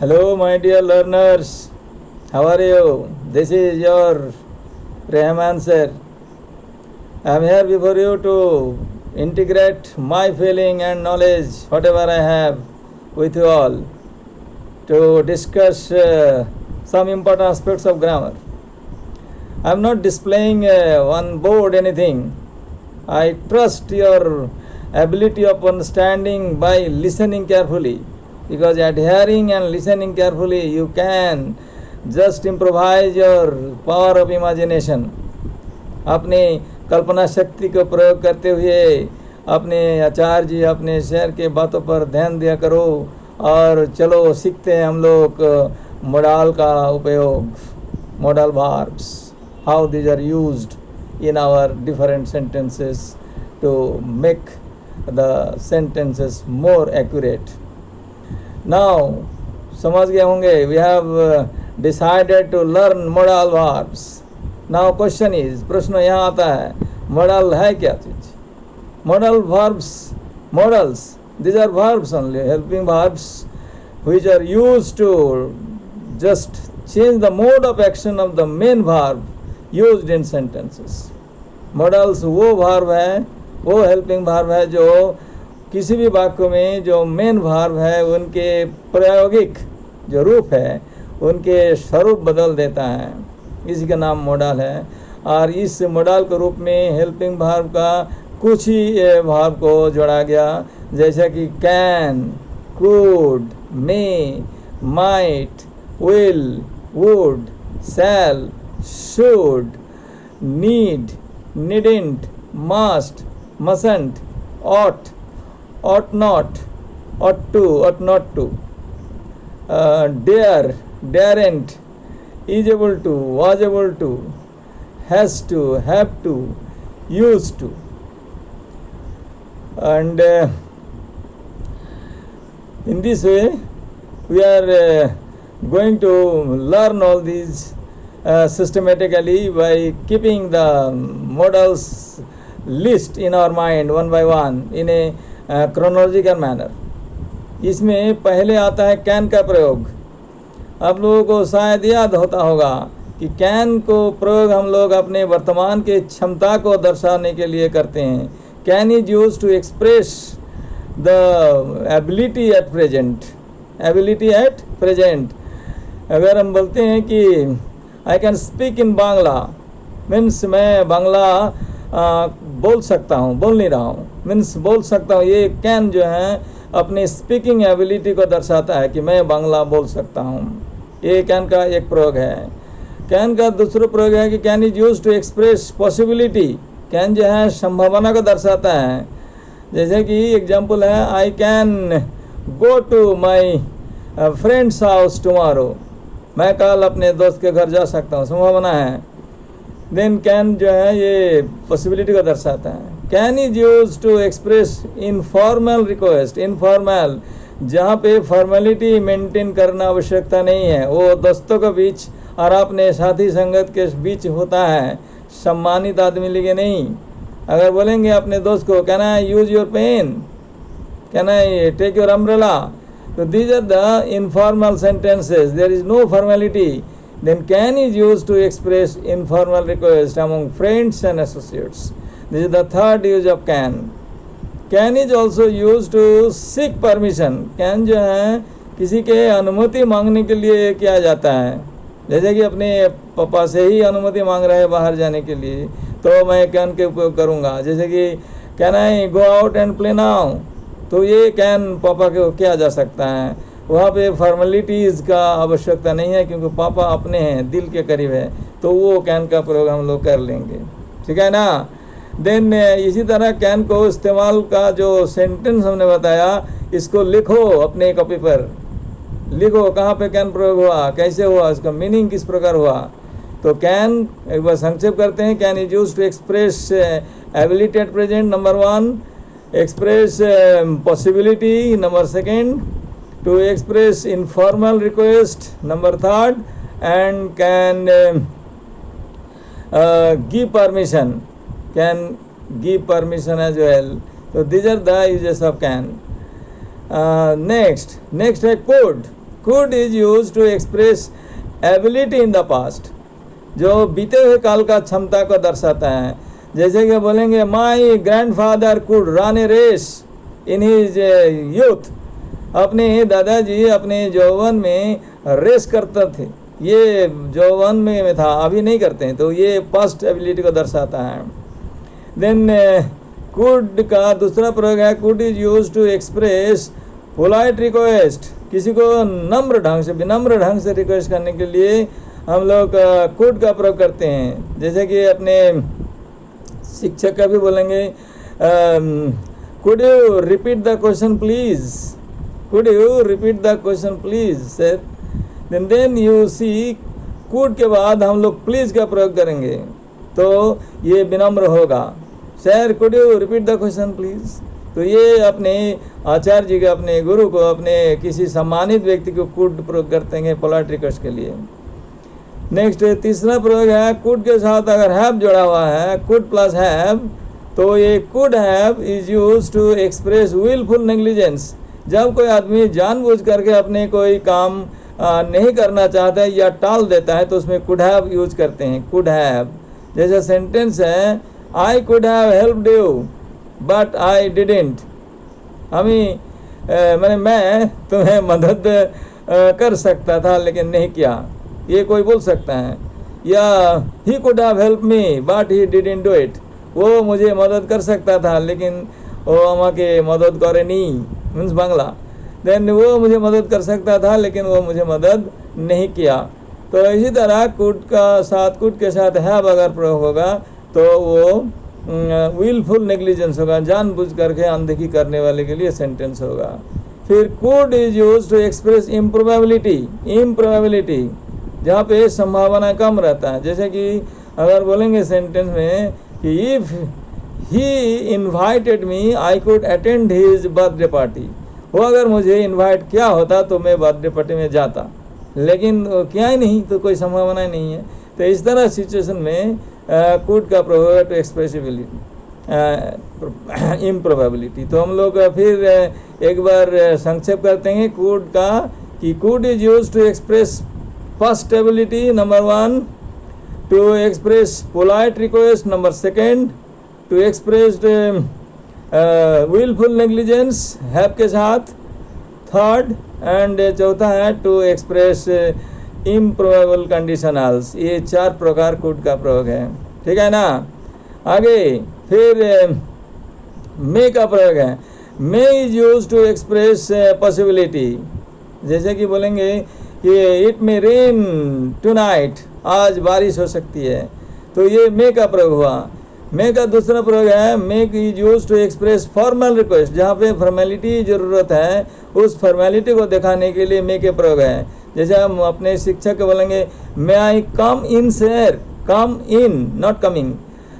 Hello, my dear learners. How are you? This is your Rehman sir. I am here before you to integrate my feeling and knowledge, whatever I have, with you all to discuss some important aspects of grammar. I am not displaying on board anything. I trust your ability of understanding by listening carefully, because adhering and listening carefully you can just improvise your power of imagination. अपने कल्पना शक्ति को प्रयोग करते हुए अपने आचार्य जी अपने शहर के बातों पर ध्यान दिया करो और चलो सीखते हैं हम लोग मोडाल का उपयोग, model verbs, how these are used in our different sentences to make the sentences more accurate. Now, समझ गए होंगे, we have decided to learn modal verbs. Now question is, प्रश्न यहाँ आता है, modal है क्या चीज? Modal verbs, modals, these are verbs only, helping verbs which are used to just change the mode of action of the main verb used in sentences. Modals वो verb है, वो helping verb है जो किसी भी वाक्य में जो मेन verb है उनके प्रायोगिक जो रूप है उनके स्वरूप बदल देता है, इसी का नाम मोडाल है. और इस मोडाल के रूप में हेल्पिंग वर्ब का कुछ ही वर्ब को जोड़ा गया, जैसा कि can, could, may, might, will, would, shall, should, need, needn't, must, mustn't, ought, ought not, ought not to, dare, daren't, is able to, was able to, has to, have to, used to. And in this way we are going to learn all these systematically by keeping the modals list in our mind one by one in a chronological manner. इसमें पहले आता है can का प्रयोग. आप लोगों को शायद याद होता होगा कि कैन को प्रयोग हम लोग अपने वर्तमान के क्षमता को दर्शाने के लिए करते हैं. Can is use to express the ability at present. Ability at present. अगर हम बोलते हैं कि I can speak in Bangla, means मैं बांग्ला बोल सकता हूँ, बोल नहीं रहा हूँ, मीन्स बोल सकता हूँ. ये कैन जो है अपनी स्पीकिंग एबिलिटी को दर्शाता है कि मैं बांग्ला बोल सकता हूँ. ये कैन का एक प्रयोग है. कैन का दूसरा प्रयोग है कि can is use to express possibility. Can जो है संभावना को दर्शाता है. जैसे कि एग्जांपल है, I can go to my friend's house tomorrow. मैं कल अपने दोस्त के घर जा सकता हूँ, संभावना है. देन कैन जो है ये पॉसिबिलिटी को दर्शाता है. Can is use to express informal request. Informal जहाँ पे फॉर्मेलिटी मेंटेन करना आवश्यकता नहीं है, वो दोस्तों के बीच और अपने साथी संगत के बीच होता है, सम्मानित आदमी लिए नहीं. अगर बोलेंगे अपने दोस्त को can I use your pen, can I take your umbrella, तो these are the informal sentences, there is no formality. Then can is used to express informal request among friends and associates. This is the third use of can. Can is also used to seek permission. Can जो है किसी के अनुमति मांगने के लिए किया जाता है. जैसे कि अपने पापा से ही अनुमति मांग रहे हैं बाहर जाने के लिए, तो मैं कैन के उपयोग करूँगा. जैसे कि can I go out and play now, तो ये कैन पापा को किया जा सकता है. वहाँ पे फॉर्मेलिटीज़ का आवश्यकता नहीं है क्योंकि पापा अपने हैं, दिल के करीब है, तो वो कैन का प्रयोग हम लोग कर लेंगे. ठीक है ना. देन इसी तरह कैन को इस्तेमाल का जो सेंटेंस हमने बताया, इसको लिखो, अपने कॉपी पर लिखो कहाँ पे कैन प्रयोग हुआ, कैसे हुआ, इसका मीनिंग किस प्रकार हुआ. तो कैन एक बार संक्षेप करते हैं. Can is use to express ability at present, number 1. Express possibility, number 2. To express informal request, number 3, and can give permission, can give permission as well. So these are the uses of can. Next है could. could is used to express ability in the past, जो बीते हुए काल का क्षमता को दर्शाता है। जैसे कि बोलेंगे my grandfather could run a race in his youth, अपने दादाजी अपने यौवन में रेस करते थे, ये यौवन में था, अभी नहीं करते हैं, तो ये पास्ट एबिलिटी को दर्शाता है। देन कुड का दूसरा प्रयोग है could is use to express polite request, किसी को नम्र ढंग से विनम्र ढंग से रिक्वेस्ट करने के लिए हम लोग कुड का प्रयोग करते हैं। जैसे कि अपने शिक्षक का भी बोलेंगे could you repeat the question please, could you repeat the question please sir. Then you see could के बाद हम लोग प्लीज का प्रयोग करेंगे तो ये विनम्र होगा, sir could you repeat the question please. तो ये अपने आचार्य जी के, अपने गुरु को, अपने किसी सम्मानित व्यक्ति को कुड प्रयोग करते हैं पोलाइट रिक्वेस्ट के लिए। नेक्स्ट तीसरा प्रयोग है कुड के साथ अगर हैव जोड़ा हुआ है, कुड प्लस हैव, तो ये could have is use to express wilful negligence, जब कोई आदमी जानबूझ करके अपने कोई काम नहीं करना चाहता है या टाल देता है तो उसमें कुड हैव यूज करते हैं, कुड हैव। जैसे सेंटेंस है I could have helped you but I didn't, मैं तुम्हें मदद कर सकता था लेकिन नहीं किया, ये कोई बोल सकता है। या he could have help me but he didn't do it, वो मुझे मदद कर सकता था लेकिन वो আমাকে मदद करे नहीं, मीन्स बांग्ला। देन वो मुझे मदद कर सकता था लेकिन वो मुझे मदद नहीं किया। तो इसी तरह कुड का साथ, कुड के साथ हैव अगर प्रयोग होगा तो वो विलफुल नेग्लिजेंस होगा, जानबूझ करके अनदेखी करने वाले के लिए सेंटेंस होगा। फिर could is use to express improbability, improbability जहाँ पे संभावना कम रहता है। जैसे कि अगर बोलेंगे सेंटेंस में कि if he invited me I could attend his birthday party, वो अगर मुझे इन्वाइट किया होता तो मैं बर्थडे पार्टी में जाता, लेकिन किया ही नहीं तो कोई संभावना ही नहीं है। तो इस तरह सिचुएशन में कुड का प्रयोग है टू एक्सप्रेसिबिलिटी, इम्प्रोबेबिलिटी। तो हम लोग फिर एक बार संक्षेप करते हैं कुड का कि could is use to express first ability number 1, to express polite request number 2, to express wilful negligence have के साथ 3rd, एंड चौथा है टू एक्सप्रेस इम्प्रोबेबल कंडीशनल्स। ये 4 प्रकार कुड का प्रयोग है, ठीक है ना। आगे फिर मे का प्रयोग है, may is use to express possibility. जैसे कि बोलेंगे कि इट मे रेन टुनाइट, आज बारिश हो सकती है, तो ये मे का प्रयोग हुआ। मे का दूसरा प्रयोग है may is use to express formal request, जहाँ पे फॉर्मेलिटी ज़रूरत है उस फॉर्मेलिटी को दिखाने के लिए मे के प्रयोग है। जैसे हम अपने शिक्षक को बोलेंगे may I come in sir, come in not coming,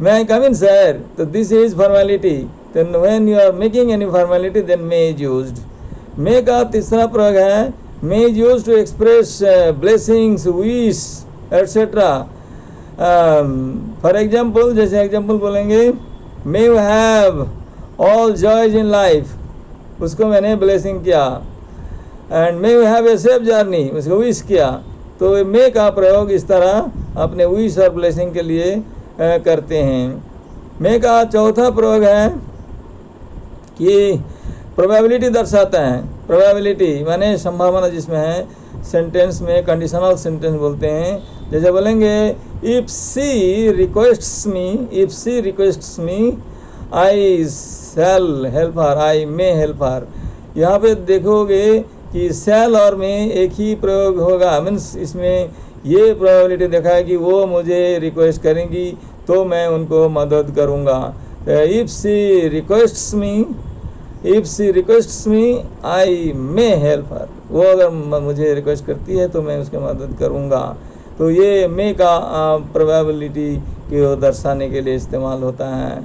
may I come in sir, तो दिस इज फॉर्मेलिटी। तो when you are making any formality then may is used. May का तीसरा प्रयोग है may is use to express blessings, wish etcetera. For example, जैसे example बोलेंगे may you have all joys in life, उसको मैंने blessing किया। And may you have a safe journey, उसको विश किया। तो मे का प्रयोग इस तरह अपने विश और ब्लेसिंग के लिए करते हैं। मे का चौथा प्रयोग है कि प्रोबेबिलिटी दर्शाता है। प्रोबेबिलिटी माने संभावना जिसमें है, सेंटेंस में कंडीशनल सेंटेंस बोलते हैं। जैसे बोलेंगे if she requests me, if she requests me I shall help her, I may help her. यहाँ पे देखोगे कि शैल और में एक ही प्रयोग होगा, मीन्स इसमें ये प्रोबेबिलिटी देखा है कि वो मुझे रिक्वेस्ट करेंगी तो मैं उनको मदद करूँगा। If she requests me, if she requests me I may help her, वो अगर मुझे रिक्वेस्ट करती है तो मैं उसकी मदद करूँगा। तो ये मे का प्रोबेबिलिटी को दर्शाने के लिए इस्तेमाल होता है।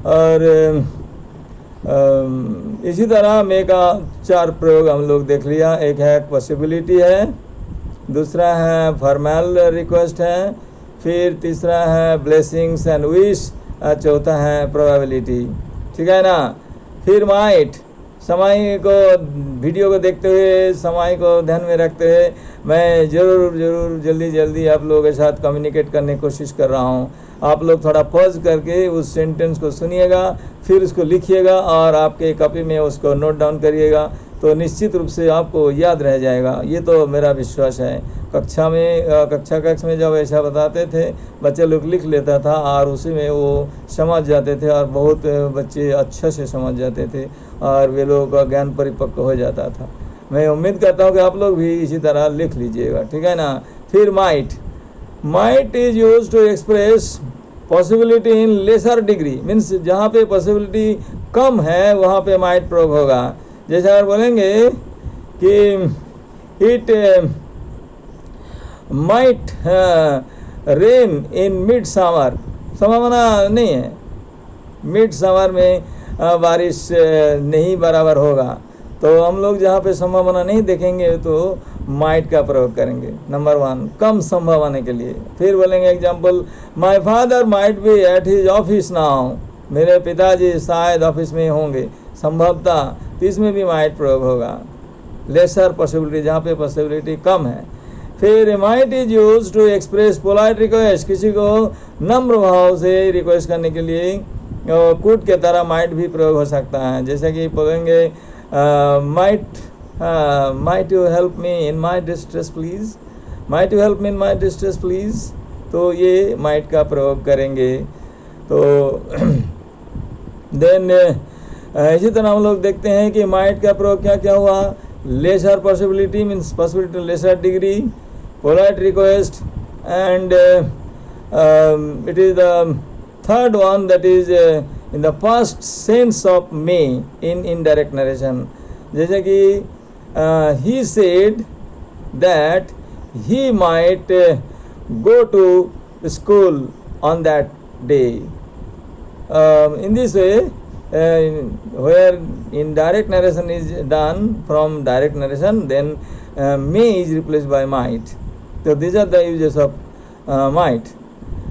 और इसी तरह मे का 4 प्रयोग हम लोग देख लिया। एक है पॉसिबिलिटी है, दूसरा है फॉर्मल रिक्वेस्ट है, फिर तीसरा है ब्लेसिंग्स एंड विश, चौथा है प्रोबेबिलिटी, ठीक है ना। फिर माइट समय को वीडियो को देखते हुए, समय को ध्यान में रखते हुए मैं ज़रूर जल्दी आप लोगों के साथ कम्युनिकेट करने की कोशिश कर रहा हूँ। आप लोग थोड़ा पॉज करके उस सेंटेंस को सुनिएगा, फिर उसको लिखिएगा और आपके कॉपी में उसको नोट डाउन करिएगा, तो निश्चित रूप से आपको याद रह जाएगा। ये तो मेरा विश्वास है। कक्षा में जब ऐसा बताते थे, बच्चे लोग लिख लेता था और उसी में वो समझ जाते थे और बहुत बच्चे अच्छे से समझ जाते थे और वे लोगों का ज्ञान परिपक्व हो जाता था। मैं उम्मीद करता हूँ कि आप लोग भी इसी तरह लिख लीजिएगा, ठीक है ना। फिर might is use to express possibility in lesser degree, means जहाँ पे पॉसिबिलिटी कम है वहाँ पे माइट प्रयोग होगा। जैसे अगर बोलेंगे कि it might rain in mid summer, संभावना नहीं है मिड समर में बारिश नहीं बराबर होगा, तो हम लोग जहाँ पे संभावना नहीं देखेंगे तो माइट का प्रयोग करेंगे। नंबर 1, कम संभावना के लिए। फिर बोलेंगे example, my father might be at his office now, मेरे पिताजी शायद ऑफिस में होंगे, संभवतः, तो इसमें भी माइट प्रयोग होगा। लेसर पॉसिबिलिटी, जहाँ पे पॉसिबिलिटी कम है। फिर might is use to express polite request, किसी को नम्र भाव से रिक्वेस्ट करने के लिए कूट के तरह माइट भी प्रयोग हो सकता है। जैसे कि बोलेंगे might you help me in my distress please, might you help me in my distress please, तो ये माइट का प्रयोग करेंगे। तो देन इसी तरह हम लोग देखते हैं कि माइट का प्रयोग क्या क्या हुआ। Lesser possibility means possibility lesser degree, polite request, and it is the third one that is in the past sense of may in indirect narration. जैसे कि he said that he might go to school on that day. In this way, where indirect narration is done from direct narration, then may is replaced by might. So these are the uses of might.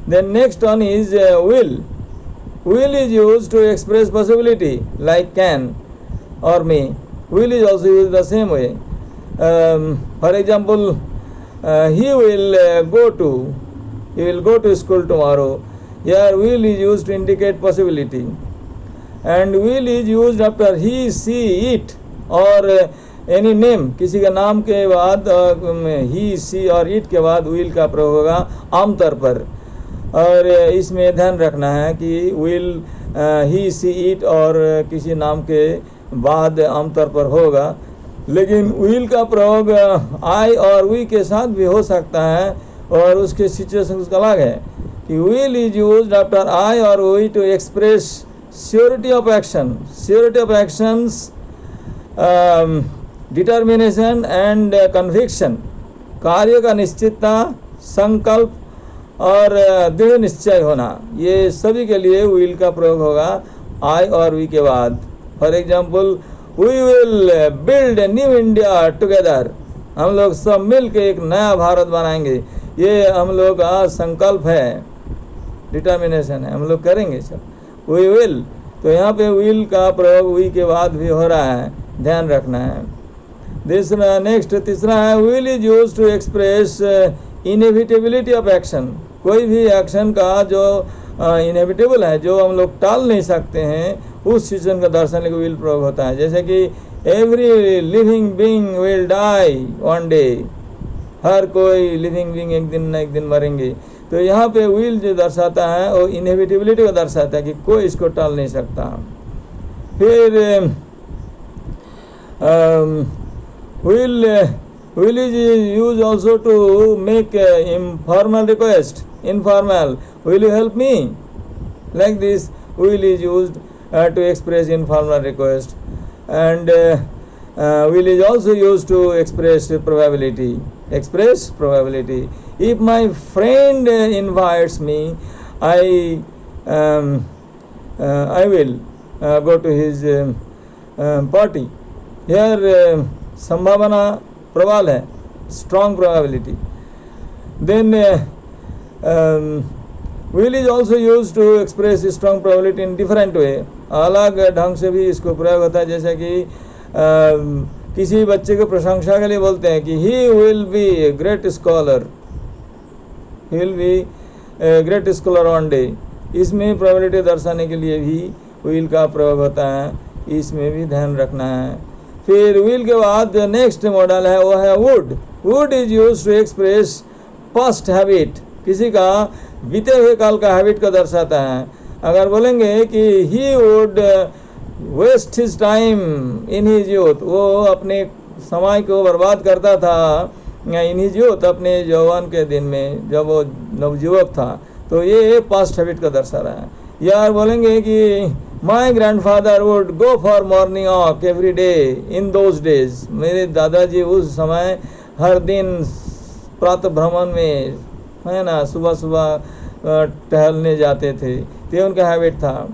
Then next one is will. Will is used to express possibility like can or may. Will is also used the same way. For example, he will go to school tomorrow. Here will is used to indicate possibility, and will is used after he, she, it or any name. किसी का नाम के बाद he, she और it के बाद will का प्रयोग होगा आमतौर पर। और इसमें ध्यान रखना है कि will he, she, it और किसी नाम के बाद आमतौर पर होगा, लेकिन will का प्रयोग I और we के साथ भी हो सकता है और उसके सिचुएशन उसका अलग है कि will is used after I और we to express surety of action, surety of actions, determination and conviction, कार्य का निश्चितता, संकल्प और दृढ़ निश्चय होना, ये सभी के लिए will का प्रयोग होगा I और we के बाद। For example, We will build a new India together. हम लोग सब मिल के एक नया भारत बनाएंगे, ये हम लोग का संकल्प है, डिटर्मिनेशन है, हम लोग करेंगे सब। We will, तो यहाँ पे will का प्रयोग we के बाद भी हो रहा है, ध्यान रखना है। नेक्स्ट तीसरा है will is used to express inevitability of action. कोई भी एक्शन का जो इनएविटेबल है, जो हम लोग टाल नहीं सकते हैं, उस सिचुएशन का दर्शाने को विल प्रयोग होता है। जैसे कि every living being will die one day, हर कोई लिविंग बीइंग एक दिन न एक दिन मरेंगे, तो यहाँ पे विल जो दर्शाता है वो इनएविटेबिलिटी को दर्शाता है कि कोई इसको टाल नहीं सकता। फिर will is used also to make informal request, informal, will you help me, like this will is used to express informal request, and will is also used to express probability. If my friend invites me, I will go to his party. Here संभावना प्रबल है, strong probability. Then will is also used to express strong probability in different way. अलग ढंग से भी इसको प्रयोग होता है, जैसे कि किसी बच्चे को प्रशंसा के लिए बोलते हैं कि he will be a great scholar, he will be great scholar one day. इसमें प्रोबेबिलिटी दर्शाने के लिए भी विल का प्रयोग होता है, इसमें भी ध्यान रखना है। फिर विल के बाद नेक्स्ट मॉडल है वो है would. Would is use to express past habit, किसी का बीते हुए काल का हैबिट को दर्शाता है। अगर बोलेंगे कि he would waste his time in his youth, वो अपने समय को बर्बाद करता था इन हिज यूथ, अपने यौवन के दिन में जब वो नवयुवक था, तो ये पास्ट हैबिट को दर्शा रहा है। या बोलेंगे कि माई grandfather would go for morning walk every day in those days, मेरे दादाजी उस समय हर दिन प्रातः भ्रमण में, है ना, सुबह सुबह टहलने जाते थे, तो ये उनका हैबिट था।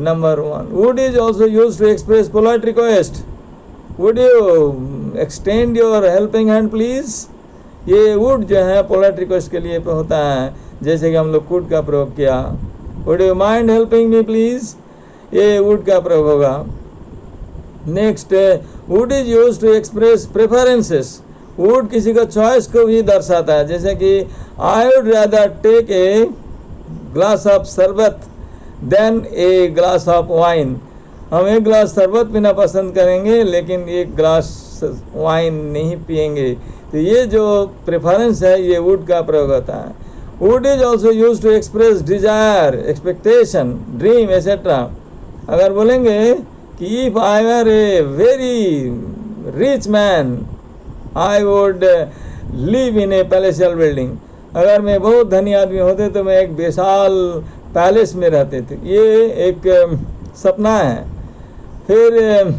Number 1, would is also use to express polite request, would you extend your helping hand please. ये वुड जो है पोलाइट रिक्वेस्ट के लिए होता है, जैसे कि हम लोग कुड का प्रयोग किया, would you mind helping me please, ये वुड का प्रयोग होगा। Next, would is use to express preferences, would किसी का चॉइस को भी दर्शाता है, जैसे कि I would rather take a glass of sharbat than a glass of wine, हम एक ग्लास शरबत पीना पसंद करेंगे लेकिन एक ग्लास वाइन नहीं पिएंगे। तो ये जो प्रेफरेंस है ये वुड का प्रयोग होता है। Would is also use to express desire, expectation, dream etcetera. अगर बोलेंगे कि if I were a very rich man I would live in a palatial building, अगर मैं बहुत धनी आदमी होते तो मैं एक विशाल पैलेस में रहते थे, ये एक सपना है। फिर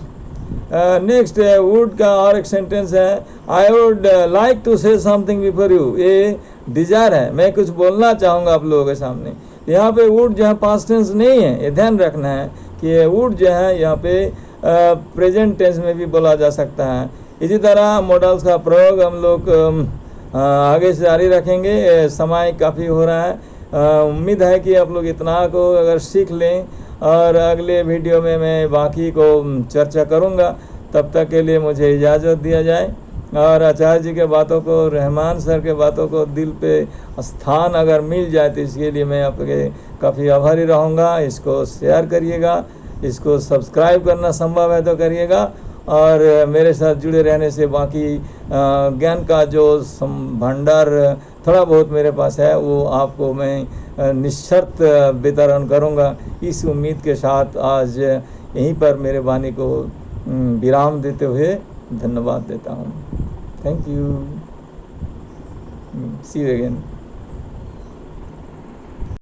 नेक्स्ट वुड का और एक सेंटेंस है, I would like to say something before you, ये डिजायर है, मैं कुछ बोलना चाहूँगा आप लोगों के सामने। यहाँ पे वुड जो है पास्ट टेंस नहीं है, ये ध्यान रखना है कि वुड जो है यहाँ पे प्रेजेंट टेंस में भी बोला जा सकता है। इसी तरह मॉडल्स का प्रयोग हम लोग आगे से जारी रखेंगे, समय काफ़ी हो रहा है। उम्मीद है कि आप लोग इतना को अगर सीख लें, और अगले वीडियो में मैं बाकी को चर्चा करूंगा। तब तक के लिए मुझे इजाज़त दिया जाए, और आचार्य जी के बातों को, रहमान सर के बातों को दिल पे स्थान अगर मिल जाए तो इसके लिए मैं आपके काफ़ी आभारी रहूँगा। इसको शेयर करिएगा, इसको सब्सक्राइब करना संभव है तो करिएगा, और मेरे साथ जुड़े रहने से बाकी ज्ञान का जो भंडार थोड़ा बहुत मेरे पास है वो आपको मैं निःशर्त वितरण करूंगा। इस उम्मीद के साथ आज यहीं पर मेरे वाणी को विराम देते हुए धन्यवाद देता हूँ। Thank you, see you again.